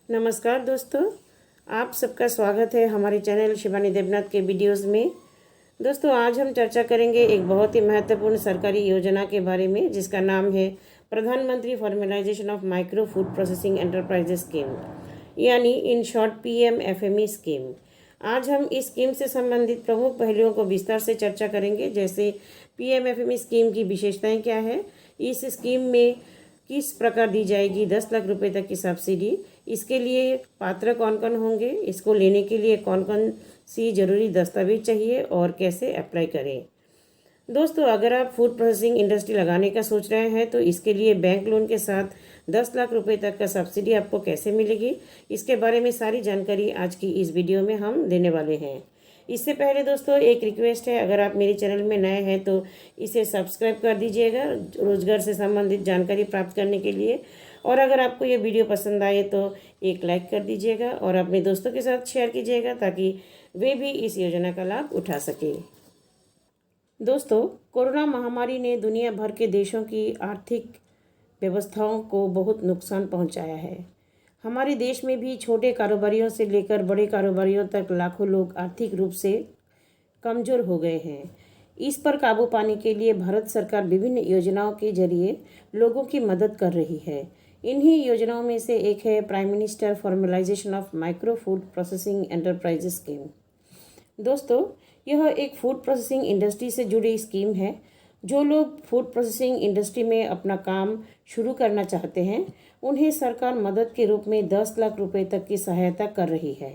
नमस्कार दोस्तों, आप सबका स्वागत है हमारे चैनल शिवानी देवनाथ के वीडियोस में। दोस्तों, आज हम चर्चा करेंगे एक बहुत ही महत्वपूर्ण सरकारी योजना के बारे में जिसका नाम है प्रधानमंत्री formalisation of micro food processing enterprises scheme, यानी इन शॉर्ट PMFME स्कीम। आज हम इस स्कीम से संबंधित प्रमुख पहलुओं को विस्तार से चर्चा करेंगे, जैसे PMFME स्कीम की विशेषताएं क्या है, इस स्कीम में किस प्रकार दी जाएगी 10 लाख रुपए तक की सब्सिडी, इसके लिए पात्र कौन कौन होंगे, इसको लेने के लिए कौन कौन सी ज़रूरी दस्तावेज चाहिए और कैसे अप्लाई करें। दोस्तों, अगर आप फूड प्रोसेसिंग इंडस्ट्री लगाने का सोच रहे हैं तो इसके लिए बैंक लोन के साथ 10 लाख रुपए तक का सब्सिडी आपको कैसे मिलेगी, इसके बारे में सारी जानकारी आज की इस वीडियो में हम देने वाले हैं। इससे पहले दोस्तों एक रिक्वेस्ट है, अगर आप मेरे चैनल में नए हैं तो इसे सब्सक्राइब कर दीजिएगा रोजगार से संबंधित जानकारी प्राप्त करने के लिए। और अगर आपको ये वीडियो पसंद आए तो एक लाइक कर दीजिएगा और अपने दोस्तों के साथ शेयर कीजिएगा ताकि वे भी इस योजना का लाभ उठा सके। दोस्तों, कोरोना महामारी ने दुनिया भर के देशों की आर्थिक व्यवस्थाओं को बहुत नुकसान पहुंचाया है। हमारे देश में भी छोटे कारोबारियों से लेकर बड़े कारोबारियों तक लाखों लोग आर्थिक रूप से कमज़ोर हो गए हैं। इस पर काबू पाने के लिए भारत सरकार विभिन्न योजनाओं के जरिए लोगों की मदद कर रही है। इन्हीं योजनाओं में से एक है prime minister formalisation of micro food processing enterprises scheme. दोस्तों, यह एक फूड प्रोसेसिंग इंडस्ट्री से जुड़ी स्कीम है। जो लोग फूड प्रोसेसिंग इंडस्ट्री में अपना काम शुरू करना चाहते हैं उन्हें सरकार मदद के रूप में 10 लाख रुपए तक की सहायता कर रही है।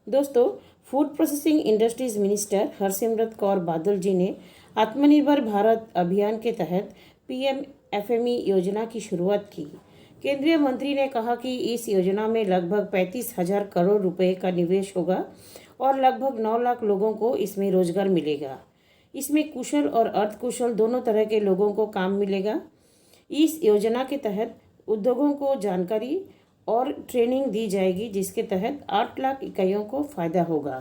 दोस्तों, food processing industries minister Harsimrat Kaur Badal जी ने आत्मनिर्भर भारत अभियान के तहत PMFME योजना की शुरुआत की। केंद्रीय मंत्री ने कहा कि इस योजना में लगभग 35,000 करोड़ रुपए का निवेश होगा और लगभग 9 लाख लोगों को इसमें रोजगार मिलेगा। इसमें कुशल और अर्धकुशल दोनों तरह के लोगों को काम मिलेगा। इस योजना के तहत उद्योगों को जानकारी और ट्रेनिंग दी जाएगी जिसके तहत 8 लाख इकाइयों को फायदा होगा।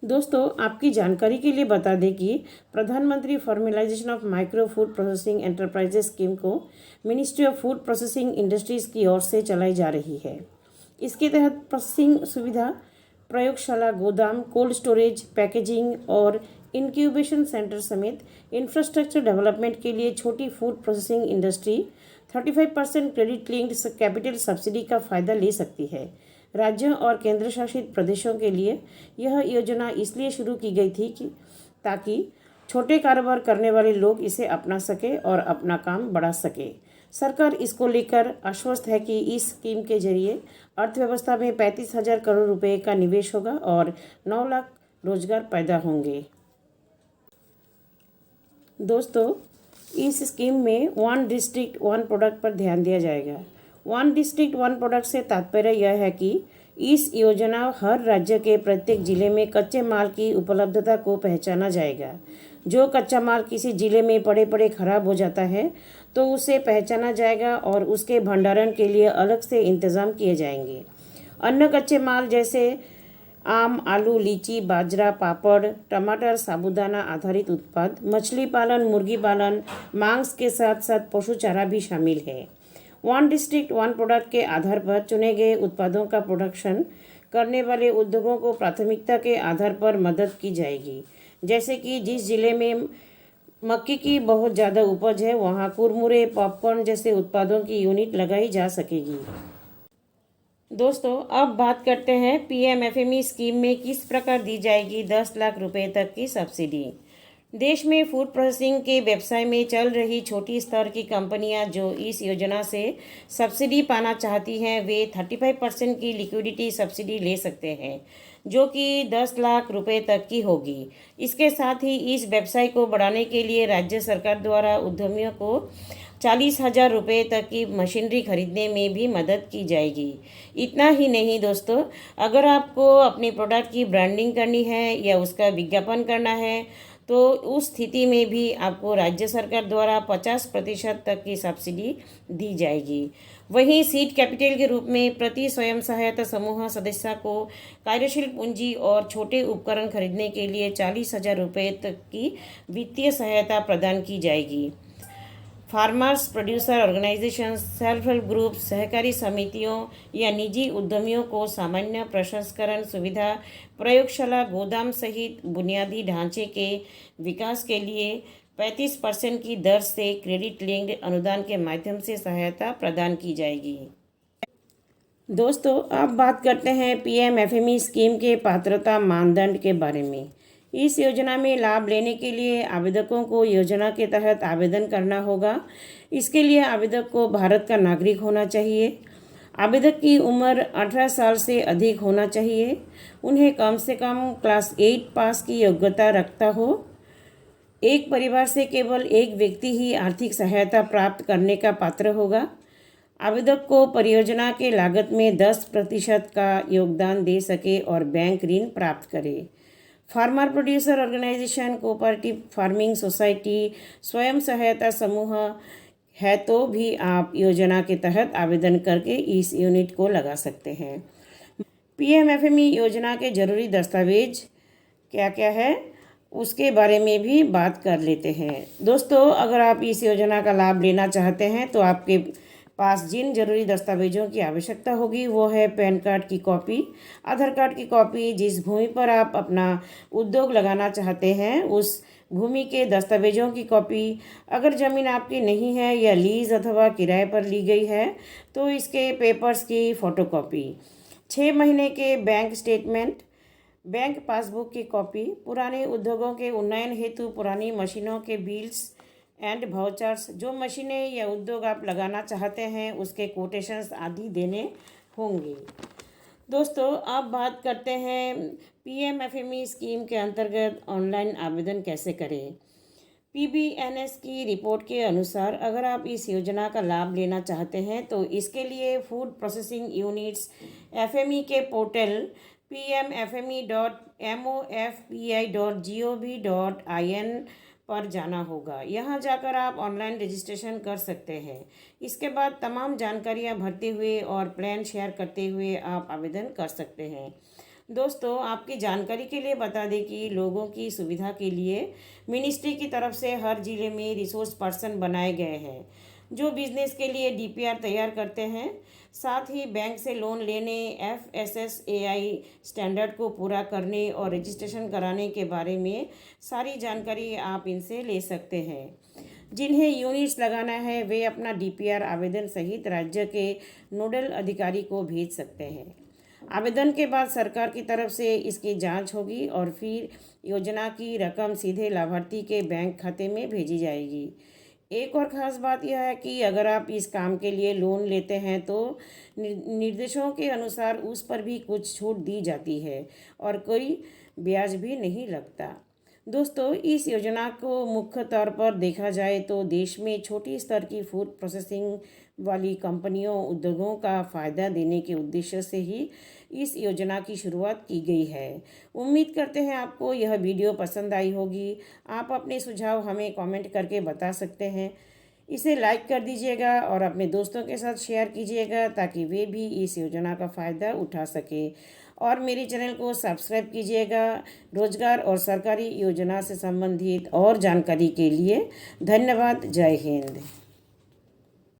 दोस्तों, आपकी जानकारी के लिए बता दें कि Pradhan Mantri formalisation of micro food processing enterprises scheme को ministry of food processing industries की ओर से चलाई जा रही है। इसके तहत प्रोसेसिंग सुविधा, प्रयोगशाला, गोदाम, कोल्ड स्टोरेज, पैकेजिंग और इंक्यूबेशन सेंटर समेत इंफ्रास्ट्रक्चर डेवलपमेंट के लिए छोटी food processing industry 35% credit linked capital subsidy का फ़ायदा ले सकती है। राज्यों और केंद्र शासित प्रदेशों के लिए यह योजना इसलिए शुरू की गई थी कि ताकि छोटे कारोबार करने वाले लोग इसे अपना सके और अपना काम बढ़ा सके। सरकार इसको लेकर आश्वस्त है कि इस स्कीम के जरिए अर्थव्यवस्था में 35,000 करोड़ रुपए का निवेश होगा और 9 लाख रोजगार पैदा होंगे। दोस्तों, इस स्कीम में 1 डिस्ट्रिक्ट 1 प्रोडक्ट पर ध्यान दिया जाएगा। 1 डिस्ट्रिक्ट 1 प्रोडक्ट से तात्पर्य यह है कि इस योजना हर राज्य के प्रत्येक जिले में कच्चे माल की उपलब्धता को पहचाना जाएगा। जो कच्चा माल किसी जिले में पड़े पड़े खराब हो जाता है तो उसे पहचाना जाएगा और उसके भंडारण के लिए अलग से इंतज़ाम किए जाएंगे। अन्य कच्चे माल जैसे आम, आलू, लीची, बाजरा, पापड़, टमाटर, साबूदाना आधारित उत्पाद, मछली पालन, मुर्गी पालन, मांस के साथ साथ पशु चारा भी शामिल है। 1 डिस्ट्रिक्ट 1 प्रोडक्ट के आधार पर चुने गए उत्पादों का प्रोडक्शन करने वाले उद्योगों को प्राथमिकता के आधार पर मदद की जाएगी। जैसे कि जिस जिले में मक्की की बहुत ज़्यादा उपज है वहाँ कुरमुरे, पॉपकॉर्न जैसे उत्पादों की यूनिट लगाई जा सकेगी। दोस्तों, अब बात करते हैं PMFME स्कीम में किस प्रकार दी जाएगी 10 लाख रुपए तक की सब्सिडी। देश में फूड प्रोसेसिंग के व्यवसाय में चल रही छोटी स्तर की कंपनियां जो इस योजना से सब्सिडी पाना चाहती हैं वे 35% की लिक्विडिटी सब्सिडी ले सकते हैं, जो कि 10 लाख रुपए तक की होगी। इसके साथ ही इस व्यवसाय को बढ़ाने के लिए राज्य सरकार द्वारा उद्यमियों को 40,000 रुपये तक की मशीनरी खरीदने में भी मदद की जाएगी। इतना ही नहीं दोस्तों, अगर आपको अपने प्रोडक्ट की ब्रांडिंग करनी है या उसका विज्ञापन करना है तो उस स्थिति में भी आपको राज्य सरकार द्वारा 50% तक की सब्सिडी दी जाएगी। वहीं सीड कैपिटल के रूप में प्रति स्वयं सहायता समूह सदस्य को कार्यशील पूंजी और छोटे उपकरण खरीदने के लिए 40,000 रुपये तक की वित्तीय सहायता प्रदान की जाएगी। Farmers producer organisation, self help group, सहकारी समितियों या निजी उद्यमियों को सामान्य प्रसंस्करण सुविधा, प्रयोगशाला, गोदाम सहित बुनियादी ढांचे के विकास के लिए 35% की दर से क्रेडिट लिंक्ड अनुदान के माध्यम से सहायता प्रदान की जाएगी। दोस्तों, अब बात करते हैं पीएमएफएमई स्कीम के पात्रता मानदंड के बारे में। इस योजना में लाभ लेने के लिए आवेदकों को योजना के तहत आवेदन करना होगा। इसके लिए आवेदक को भारत का नागरिक होना चाहिए। आवेदक की उम्र 18 साल से अधिक होना चाहिए। उन्हें कम से कम क्लास 8 पास की योग्यता रखता हो। एक परिवार से केवल एक व्यक्ति ही आर्थिक सहायता प्राप्त करने का पात्र होगा। आवेदक को परियोजना के लागत में 10% का योगदान दे सके और बैंक ऋण प्राप्त करे। Farmer producer organisation, cooperative farming society, स्वयं सहायता समूह है तो भी आप योजना के तहत आवेदन करके इस यूनिट को लगा सकते हैं। पीएमएफएमई योजना के जरूरी दस्तावेज क्या क्या है उसके बारे में भी बात कर लेते हैं। दोस्तों, अगर आप इस योजना का लाभ लेना चाहते हैं तो आपके पास जिन जरूरी दस्तावेजों की आवश्यकता होगी वो है पैन कार्ड की कॉपी, आधार कार्ड की कॉपी, जिस भूमि पर आप अपना उद्योग लगाना चाहते हैं उस भूमि के दस्तावेजों की कॉपी। अगर ज़मीन आपकी नहीं है या लीज अथवा किराए पर ली गई है तो इसके पेपर्स की फ़ोटोकॉपी, 6 महीने के बैंक स्टेटमेंट, बैंक पासबुक की कॉपी, पुराने उद्योगों के उन्नयन हेतु पुरानी मशीनों के बिल्स एंड वाउचर्स, जो मशीनें या उद्योग आप लगाना चाहते हैं उसके कोटेशंस आदि देने होंगे। दोस्तों, अब बात करते हैं पीएमएफएमई स्कीम के अंतर्गत ऑनलाइन आवेदन कैसे करें। पीबीएनएस की रिपोर्ट के अनुसार अगर आप इस योजना का लाभ लेना चाहते हैं तो इसके लिए फूड प्रोसेसिंग यूनिट्स एफएमई के पोर्टल pmfme.mofpi.gov.in पर जाना होगा। यहाँ जाकर आप ऑनलाइन रजिस्ट्रेशन कर सकते हैं। इसके बाद तमाम जानकारियाँ भरते हुए और प्लान शेयर करते हुए आप आवेदन कर सकते हैं। दोस्तों, आपकी जानकारी के लिए बता दें कि लोगों की सुविधा के लिए मिनिस्ट्री की तरफ से हर ज़िले में रिसोर्स पर्सन बनाए गए हैं जो बिजनेस के लिए डीपीआर तैयार करते हैं। साथ ही बैंक से लोन लेने, एफएसएसएआई स्टैंडर्ड को पूरा करने और रजिस्ट्रेशन कराने के बारे में सारी जानकारी आप इनसे ले सकते हैं। जिन्हें यूनिट्स लगाना है वे अपना डीपीआर आवेदन सहित राज्य के नोडल अधिकारी को भेज सकते हैं। आवेदन के बाद सरकार की तरफ से इसकी जांच होगी और फिर योजना की रकम सीधे लाभार्थी के बैंक खाते में भेजी जाएगी। एक और ख़ास बात यह है कि अगर आप इस काम के लिए लोन लेते हैं तो निर्देशों के अनुसार उस पर भी कुछ छूट दी जाती है और कोई ब्याज भी नहीं लगता। दोस्तों, इस योजना को मुख्य तौर पर देखा जाए तो देश में छोटी स्तर की फूड प्रोसेसिंग वाली कंपनियों, उद्योगों का फ़ायदा देने के उद्देश्य से ही इस योजना की शुरुआत की गई है। उम्मीद करते हैं आपको यह वीडियो पसंद आई होगी। आप अपने सुझाव हमें कमेंट करके बता सकते हैं। इसे लाइक कर दीजिएगा और अपने दोस्तों के साथ शेयर कीजिएगा ताकि वे भी इस योजना का फ़ायदा उठा सकें। और मेरे चैनल को सब्सक्राइब कीजिएगा। रोजगार और सरकारी योजना से संबंधित और जानकारी के लिए धन्यवाद। जय हिंद।